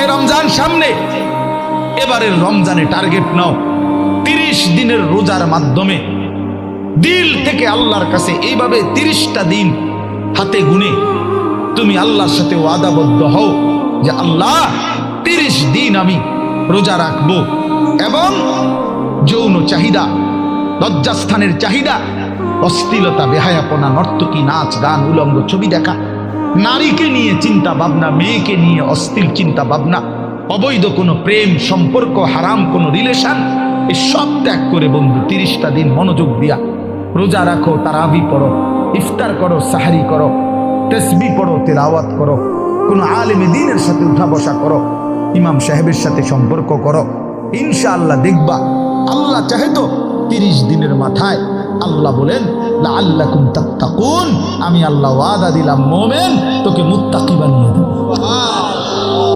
মাহে রমজান সামনে, এবারের রমজানে টার্গেট নাও 30 দিনের রোজার মাধ্যমে দিল থেকে আল্লাহর কাছে এইভাবে 30টা দিন হাতে গুনে তুমি আল্লাহর সাথে ওয়াদাবদ্ধ হও যে আল্লাহ 30 দিন আমি রোজা রাখবো। এবং যৌন চাহিদা, লজ্জাস্থানের চাহিদা, অশ্লীলতা, বেহায়াপনা, নর্তকী, নাচ গান, উলঙ্গ ছবি দেখা, নারীকে নিয়ে চিন্তা ভাবনা, মেয়েকে নিয়ে অশ্লীল চিন্তা ভাবনা, অবৈধ কোনো প্রেম সম্পর্ক, হারাম কোনো রিলেশন, এই সব ত্যাগ করে বন্ধু 30টা দিন মনোযোগ দিয়া রোজা রাখো, তারাবি পড়ো, ইফতার করো, সাহারি করো, তাসবিহ পড়ো, তেলাওয়াত করো, কোনো আলেমে দ্বীনের সাথে উঠা বসা করো, ইমাম সাহেবের সাথে সম্পর্ক করো। ইনশাআল্লাহ দেখবা আল্লাহ চাহে তো 30 দিনের মাথায় আল্লাহ বলেন লাআল্লাকুম তাত্তাকুন, আমি আল্লাহ ওয়াদা দিলাম মোমেন তোকে মুত্তাকি বানিয়ে দেব।